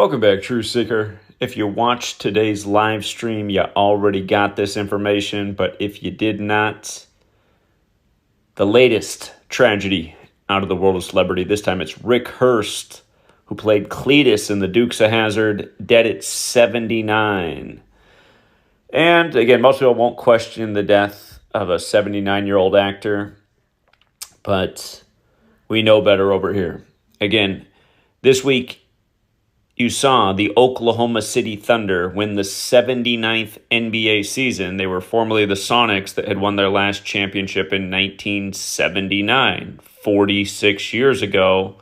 Welcome back, True Seeker. If you watched today's live stream, you already got this information, but if you did not, the latest tragedy out of the world of celebrity. This time it's Rick Hurst, who played Cletus in The Dukes of Hazzard, dead at 79. And again, most people won't question the death of a 79-year-old actor, but we know better over here. Again, this week, you saw the Oklahoma City Thunder win the 79th NBA season. They were formerly the Sonics that had won their last championship in 1979. 46 years ago,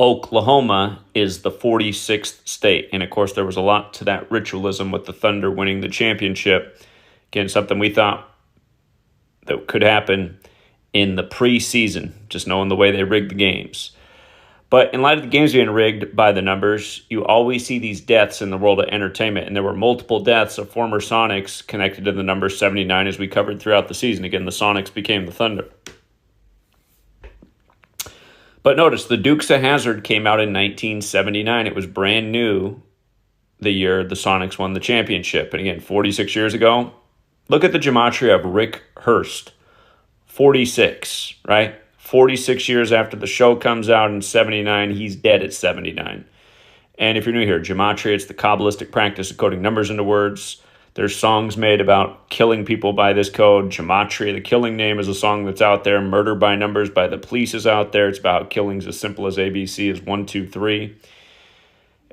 Oklahoma is the 46th state. And of course, there was a lot to that ritualism with the Thunder winning the championship. Again, something we thought that could happen in the preseason, just knowing the way they rigged the games. But in light of the games being rigged by the numbers, you always see these deaths in the world of entertainment. And there were multiple deaths of former Sonics connected to the number 79 as we covered throughout the season. Again, the Sonics became the Thunder. But notice, the Dukes of Hazzard came out in 1979. It was brand new the year the Sonics won the championship. And again, 46 years ago, look at the gematria of Rick Hurst. 46, right? 46 years after the show comes out in 79, he's dead at 79. And if you're new here, gematria, it's the Kabbalistic practice of coding numbers into words. There's songs made about killing people by this code. Gematria, the killing name, is a song that's out there. Murder by Numbers by The Police is out there. It's about killings as simple as ABC is 1, 2, 3.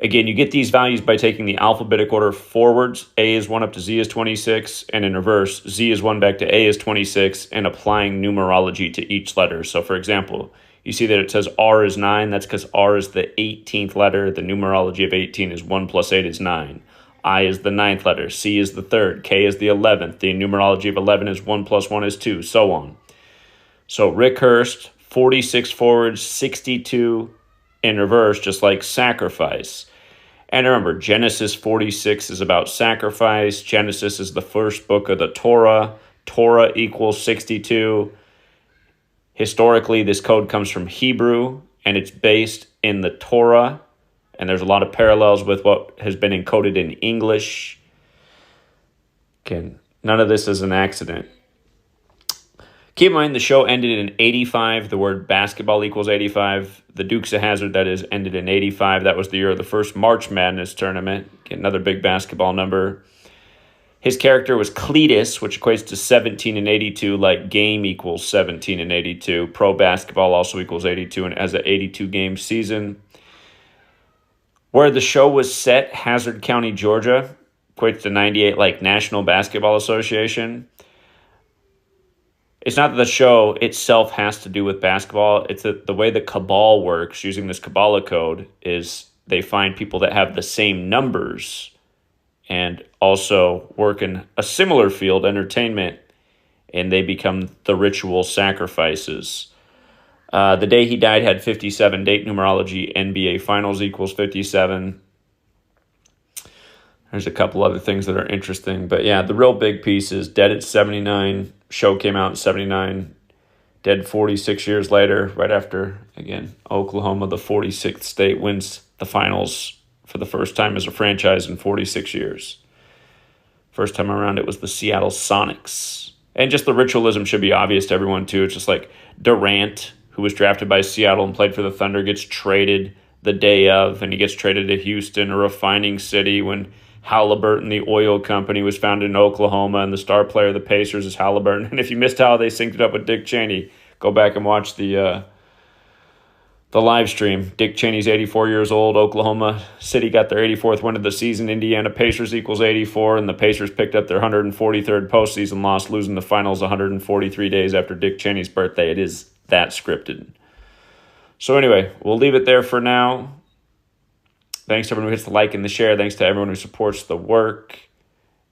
Again, you get these values by taking the alphabetic order forwards. A is 1 up to Z is 26, and in reverse, Z is 1 back to A is 26, and applying numerology to each letter. So, for example, you see that it says R is 9. That's because R is the 18th letter. The numerology of 18 is 1 plus 8 is 9. I is the 9th letter. C is the 3rd. K is the 11th. The numerology of 11 is 1 plus 1 is 2, so on. So, Rick Hurst, 46 forwards, 62 in reverse, just like sacrifice. And remember, Genesis 46 is about sacrifice. Genesis is the first book of the Torah. Torah equals 62. Historically, this code comes from Hebrew, and it's based in the Torah. And there's a lot of parallels with what has been encoded in English. Again, none of this is an accident. Keep in mind, the show ended in 85. The word basketball equals 85. The Dukes of Hazzard, that is, ended in 85. That was the year of the first March Madness tournament. Another big basketball number. His character was Cletus, which equates to 17 and 82, like game equals 17 and 82. Pro basketball also equals 82 and has an 82-game season. Where the show was set, Hazard County, Georgia, equates to 98, like National Basketball Association. It's not that the show itself has to do with basketball. It's that the way the Cabal works, using this Kabbalah code, is they find people that have the same numbers and also work in a similar field, entertainment, and they become the ritual sacrifices. The day he died had 57. Date numerology, NBA Finals equals 57. There's a couple other things that are interesting. But yeah, the real big piece is dead at 79. Show came out in 79. Dead 46 years later, right after, again, Oklahoma, the 46th state, wins the finals for the first time as a franchise in 46 years. First time around, it was the Seattle Sonics. And just the ritualism should be obvious to everyone, too. It's just like Durant, who was drafted by Seattle and played for the Thunder, gets traded the day of, and he gets traded to Houston, a refining city, when Halliburton, the oil company, was founded in Oklahoma, and the star player of the Pacers is Halliburton. And if you missed how they synced it up with Dick Cheney, go back and watch the live stream. Dick Cheney's 84 years old. Oklahoma City got their 84th win of the season. Indiana Pacers equals 84, and the Pacers picked up their 143rd postseason loss, losing the finals 143 days after Dick Cheney's birthday. It is that scripted. So anyway, we'll leave it there for now. Thanks to everyone who hits the like and the share. Thanks to everyone who supports the work.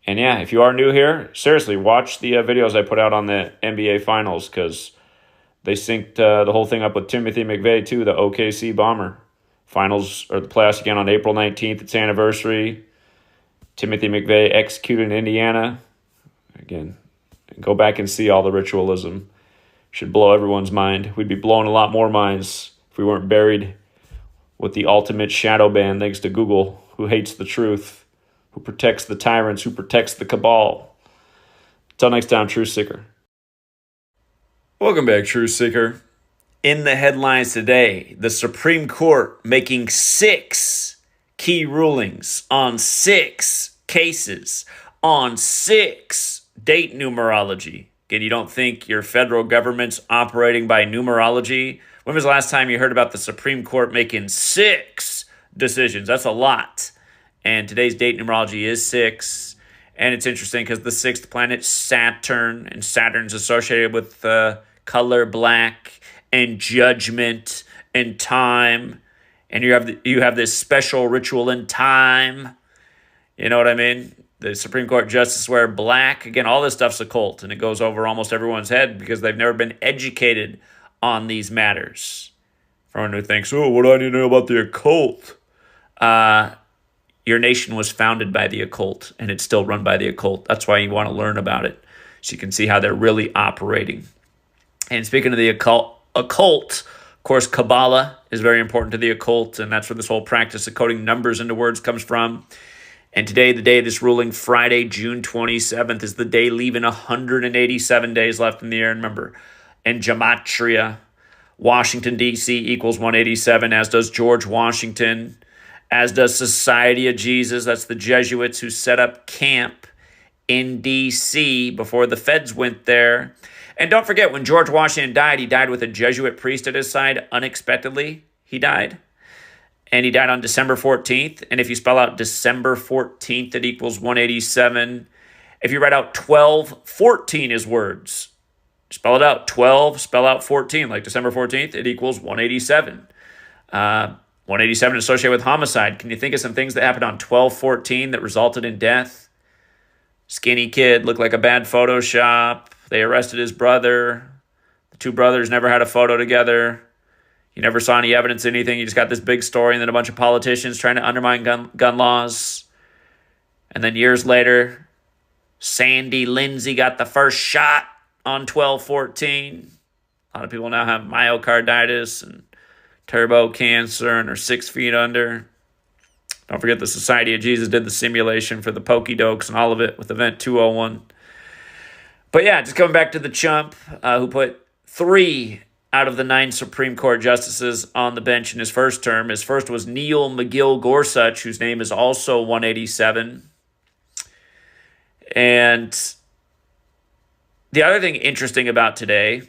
And yeah, if you are new here, seriously, watch the videos I put out on the NBA Finals, because they synced the whole thing up with Timothy McVeigh, too, the OKC Bomber. Finals, or the playoffs again on April 19th. Its anniversary. Timothy McVeigh executed in Indiana. Again, go back and see all the ritualism. Should blow everyone's mind. We'd be blowing a lot more minds if we weren't buried with the ultimate shadow ban thanks to Google, who hates the truth, who protects the tyrants, who protects the cabal. Until next time, Truth Seeker. Welcome back, Truth Seeker. In the headlines today, the Supreme Court making 6 key rulings on 6 cases on 6 date numerology. Again, you don't think your federal government's operating by numerology? When was the last time you heard about the Supreme Court making 6 decisions? That's a lot. And today's date numerology is 6. And it's interesting because the 6th planet, Saturn, and Saturn's associated with color black and judgment and time. And you have this special ritual in time. You know what I mean? The Supreme Court justices wear black. Again, all this stuff's occult, and it goes over almost everyone's head because they've never been educated on these matters. For anyone who thinks, oh, what do I need to know about the occult? Your nation was founded by the occult, and it's still run by the occult. That's why you want to learn about it, so you can see how they're really operating. And speaking of the occult, of course, Kabbalah is very important to the occult, and that's where this whole practice of coding numbers into words comes from. And today, the day of this ruling, Friday, June 27th, is the day leaving 187 days left in the year. And remember, in Gematria, Washington, D.C. equals 187, as does George Washington, as does Society of Jesus. That's the Jesuits who set up camp in D.C. before the feds went there. And don't forget, when George Washington died, he died with a Jesuit priest at his side. Unexpectedly, he died. And he died on December 14th. And if you spell out December 14th, it equals 187. If you write out 1214 as words, spell it out. 12, spell out 14, like December 14th, it equals 187. 187 associated with homicide. Can you think of some things that happened on 1214 that resulted in death? Skinny kid, looked like a bad Photoshop. They arrested his brother. The 2 brothers never had a photo together. You never saw any evidence of anything. You just got this big story and then a bunch of politicians trying to undermine gun laws. And then years later, Sandy Lindsay got the first shot on 12/14. A lot of people now have myocarditis and turbo cancer and are 6 feet under. Don't forget the Society of Jesus did the simulation for the Pokey-Dokes and all of it with Event 201. But yeah, just coming back to the chump who put 3 out of the 9 Supreme Court justices on the bench in his first term. His first was Neil McGill Gorsuch, whose name is also 187. And the other thing interesting about today,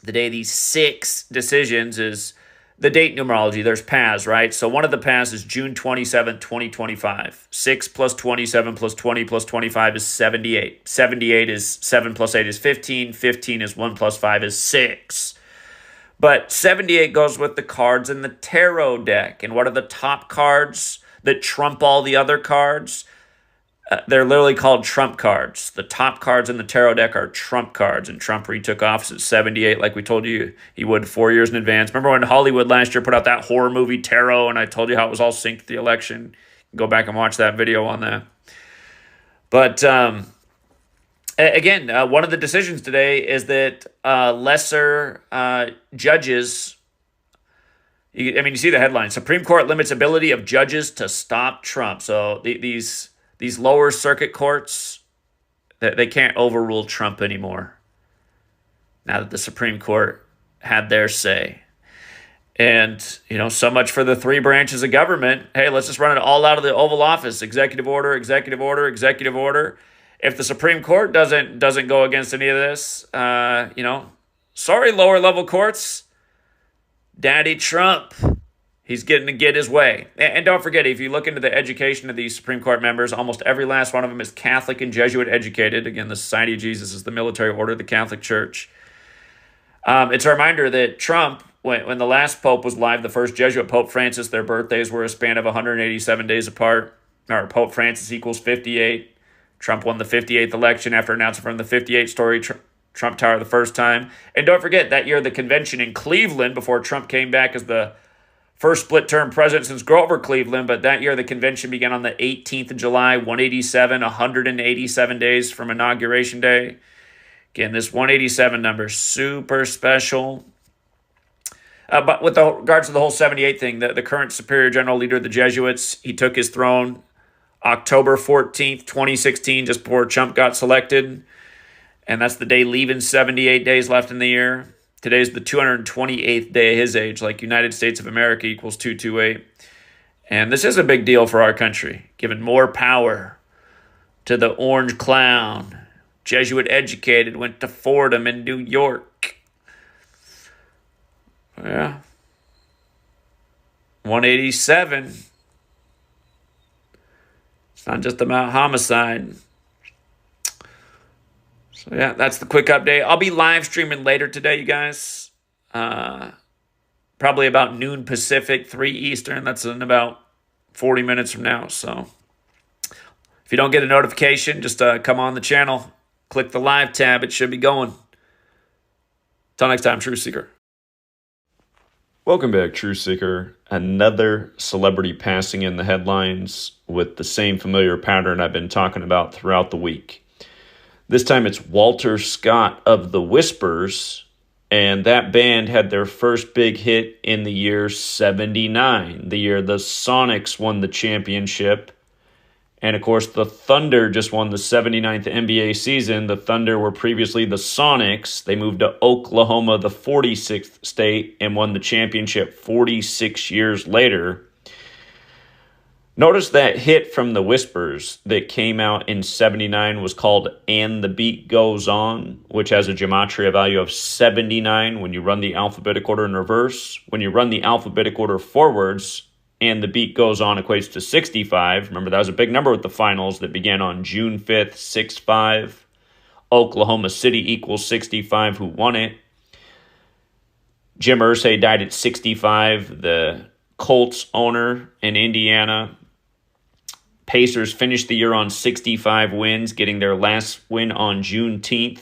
the day of these 6 decisions, is the date numerology. There's PAS, right? So one of the PAS is June 27, 2025. 6 plus 27 plus 20 plus 25 is 78. 78 is 7 plus 8 is 15. 15 is 1 plus 5 is 6. But 78 goes with the cards in the tarot deck. And what are the top cards that trump all the other cards? They're literally called trump cards. The top cards in the tarot deck are trump cards. And Trump retook office at 78, like we told you he would 4 years in advance. Remember when Hollywood last year put out that horror movie Tarot, and I told you how it was all synced to the election? Go back and watch that video on that. But again, one of the decisions today is that lesser judges, you see the headline, Supreme Court limits ability of judges to stop Trump. So these lower circuit courts, they can't overrule Trump anymore now that the Supreme Court had their say. And, so much for the 3 branches of government. Hey, let's just run it all out of the Oval Office. Executive order, executive order, executive order. If the Supreme Court doesn't go against any of this, sorry, lower level courts, Daddy Trump, he's getting to get his way. And don't forget, if you look into the education of these Supreme Court members, almost every last one of them is Catholic and Jesuit educated. Again, the Society of Jesus is the military order of the Catholic Church. It's a reminder that Trump, when the last Pope was live, the first Jesuit, Pope Francis, their birthdays were a span of 187 days apart. Or Pope Francis equals 58. Trump won the 58th election after announcing from the 58-story Trump Tower the first time. And don't forget, that year the convention in Cleveland, before Trump came back as the first split-term president since Grover Cleveland, but that year the convention began on the 18th of July, 187 days from Inauguration Day. Again, this 187 number, super special. But with regards to the whole 78 thing, the current superior general leader of the Jesuits, he took his throne October 14th, 2016, just before Trump got selected. And that's the day leaving 78 days left in the year. Today's the 228th day of his age, like United States of America equals 228. And this is a big deal for our country, giving more power to the orange clown. Jesuit educated, went to Fordham in New York. Yeah. 187. It's not just about homicide. So yeah, that's the quick update. I'll be live streaming later today, you guys. Probably about noon Pacific, 3 Eastern. That's in about 40 minutes from now. So if you don't get a notification, just come on the channel. Click the live tab. It should be going. Till next time, Truth Seeker. Welcome back, Truth Seeker. Another celebrity passing in the headlines with the same familiar pattern I've been talking about throughout the week. This time it's Walter Scott of The Whispers, and that band had their first big hit in the year 79, the year the Sonics won the championship. And of course, the Thunder just won the 79th NBA season. The Thunder were previously the Sonics. They moved to Oklahoma, the 46th state, and won the championship 46 years later. Notice that hit from The Whispers that came out in 79 was called And the Beat Goes On, which has a gematria value of 79 when you run the alphabetic order in reverse. When you run the alphabetic order forwards, And the Beat Goes On equates to 65. Remember, that was a big number with the finals that began on June 5th, 6-5. Oklahoma City equals 65, who won it. Jim Irsay died at 65, the Colts owner in Indiana. Pacers finished the year on 65 wins, getting their last win on Juneteenth,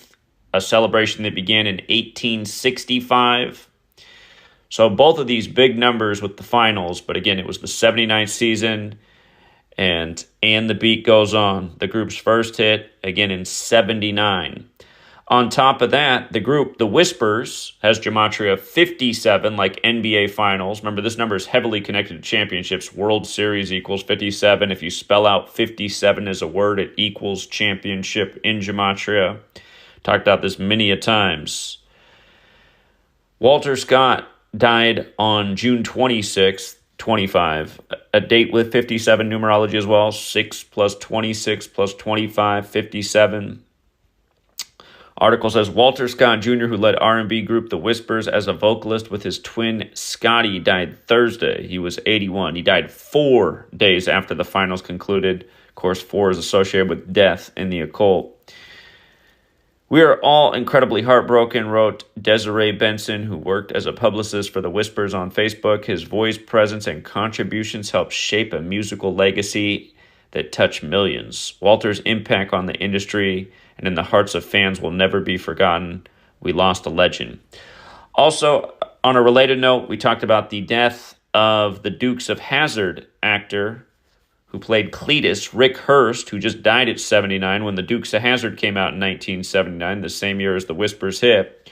a celebration that began in 1865. So both of these big numbers with the finals, but again, it was the 79th season, and the Beat Goes On, the group's first hit, again in 79. On top of that, the group, The Whispers, has gematria of 57, like NBA Finals. Remember, this number is heavily connected to championships. World Series equals 57. If you spell out 57 as a word, it equals championship in gematria. Talked about this many a times. Walter Scott died on June 26th, 25, a date with 57 numerology as well. 6 plus 26 plus 25, 57. Article says Walter Scott Jr., who led R&B group The Whispers as a vocalist with his twin Scotty, died Thursday. He was 81. He died 4 days after the finals concluded. Of course, 4 is associated with death in the occult. We are all incredibly heartbroken, wrote Desiree Benson, who worked as a publicist for The Whispers on Facebook. His voice, presence, and contributions helped shape a musical legacy that touched millions. Walter's impact on the industry and in the hearts of fans will never be forgotten. We lost a legend. Also, on a related note, we talked about the death of the Dukes of Hazzard actor who played Cletus, Rick Hurst, who just died at 79 when the Dukes of Hazzard came out in 1979, the same year as The Whispers hit.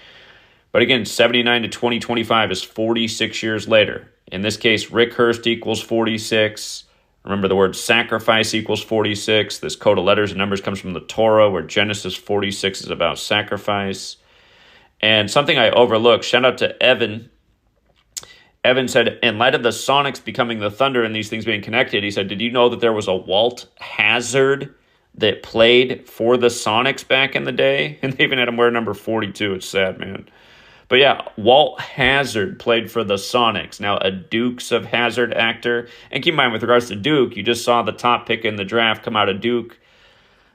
But again, 79 to 2025 is 46 years later. In this case, Rick Hurst equals 46. Remember, the word sacrifice equals 46. This code of letters and numbers comes from the Torah, where Genesis 46 is about sacrifice. And something I overlooked, shout out to Evan. Evan said, in light of the Sonics becoming the Thunder and these things being connected, he said, did you know that there was a Walt Hazzard that played for the Sonics back in the day? And they even had him wear number 42. It's sad, man. But yeah, Walt Hazzard played for the Sonics. Now, a Dukes of Hazzard actor. And keep in mind, with regards to Duke, you just saw the top pick in the draft come out of Duke.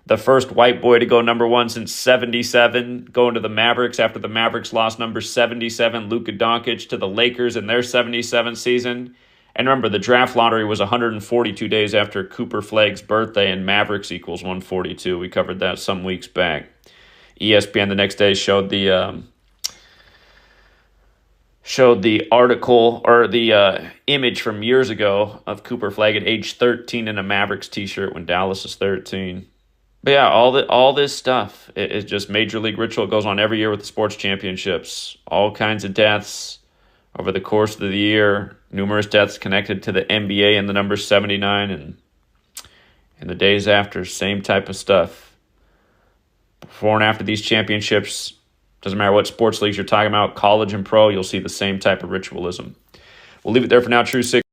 The first white boy to go number 1 since 77, going to the Mavericks after the Mavericks lost number 77, Luka Doncic, to the Lakers in their 77 season. And remember, the draft lottery was 142 days after Cooper Flagg's birthday, and Mavericks equals 142. We covered that some weeks back. ESPN the next day showed the article or the image from years ago of Cooper Flagg at age 13 in a Mavericks t-shirt when Dallas is 13. But yeah, all this stuff is just Major League ritual. It goes on every year with the sports championships. All kinds of deaths, over the course of the year. Numerous deaths connected to the NBA and the number 79, and in the days after, same type of stuff. Before and after these championships, doesn't matter what sports leagues you're talking about, college and pro, you'll see the same type of ritualism. We'll leave it there for now, True Seeker.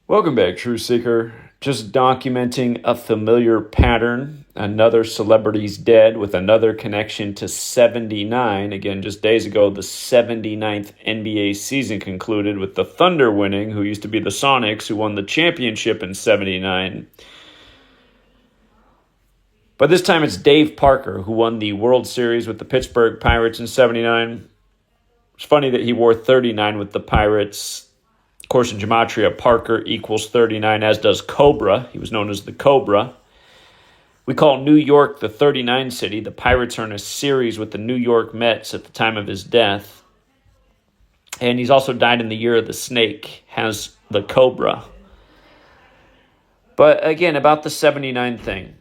Welcome back, True Seeker. Just documenting a familiar pattern. Another celebrity's dead with another connection to 79. Again, just days ago, the 79th NBA season concluded with the Thunder winning, who used to be the Sonics, who won the championship in 79. But this time it's Dave Parker, who won the World Series with the Pittsburgh Pirates in 79. It's funny that he wore 39 with the Pirates. Of course, in Gematria, Parker equals 39, as does Cobra. He was known as the Cobra. We call New York the 39 city. The Pirates are in a series with the New York Mets at the time of his death. And he's also died in the year of the snake, has the Cobra. But again, about the 79 thing.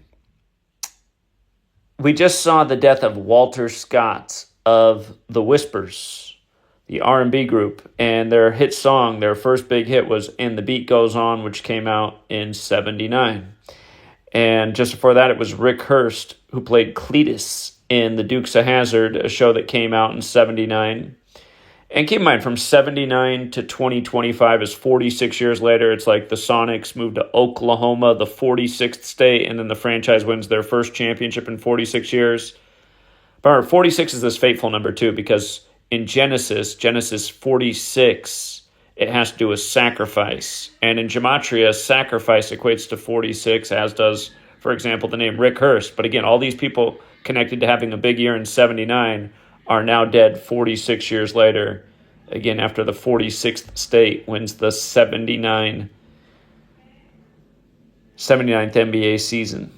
We just saw the death of Walter Scott of The Whispers, the R&B group, and their hit song, their first big hit was And the Beat Goes On, which came out in 79. And just before that, it was Rick Hurst, who played Cletus in The Dukes of Hazzard, a show that came out in 79. And keep in mind, from 79 to 2025 is 46 years later. It's like the Sonics moved to Oklahoma, the 46th state, and then the franchise wins their first championship in 46 years. But remember, 46 is this fateful number too, because in Genesis 46, it has to do with sacrifice. And in Gematria, sacrifice equates to 46, as does, for example, the name Rick Hurst. But again, all these people connected to having a big year in 79 are now dead 46 years later. Again, after the 46th state wins the 79th NBA season.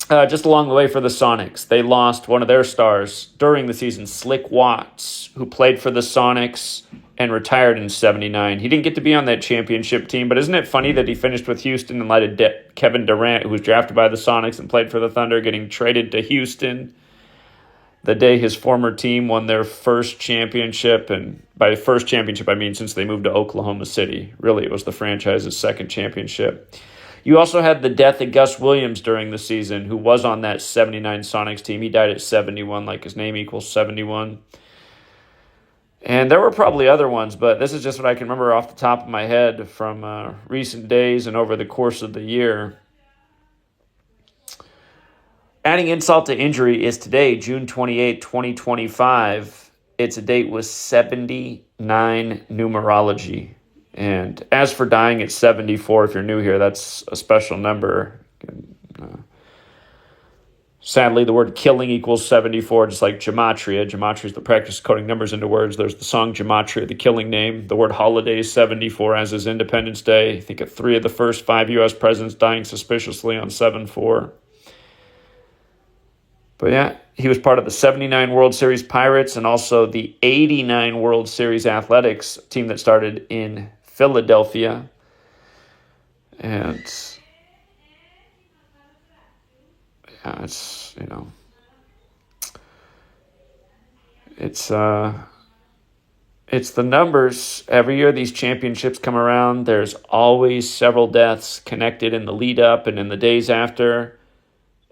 Just along the way for the Sonics, they lost one of their stars during the season, Slick Watts, who played for the Sonics and retired in 79. He didn't get to be on that championship team, but isn't it funny that he finished with Houston and light of Kevin Durant, who was drafted by the Sonics and played for the Thunder, getting traded to Houston the day his former team won their first championship. And by first championship, I mean since they moved to Oklahoma City. Really, it was the franchise's second championship. You also had the death of Gus Williams during the season, who was on that 79 Sonics team. He died at 71, like his name equals 71. And there were probably other ones, but this is just what I can remember off the top of my head from recent days and over the course of the year. Adding insult to injury is today, June 28, 2025. It's a date with 79 numerology. And as for dying at 74, if you're new here, that's a special number. Sadly, the word killing equals 74, just like Gematria. Gematria is the practice of coding numbers into words. There's the song Gematria, the killing name. The word holiday is 74, as is Independence Day. I think of 3 of the first 5 U.S. presidents dying suspiciously on 7/4. But yeah, he was part of the 79 World Series Pirates and also the 89 World Series Athletics, team that started in Philadelphia. And yeah, it's, it's the numbers. Every year these championships come around, there's always several deaths connected in the lead up and in the days after.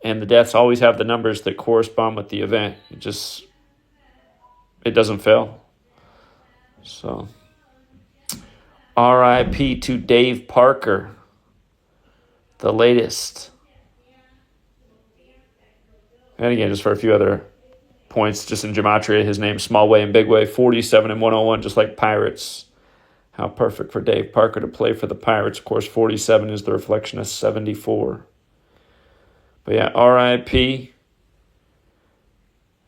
And the deaths always have the numbers that correspond with the event. It doesn't fail. So, R.I.P. to Dave Parker, the latest. And again, just for a few other points, just in Gematria, his name, Small Way and Big Way, 47 and 101, just like Pirates. How perfect for Dave Parker to play for the Pirates. Of course, 47 is the reflection of 74. But yeah, R.I.P.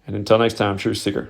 And until next time, True Seeker.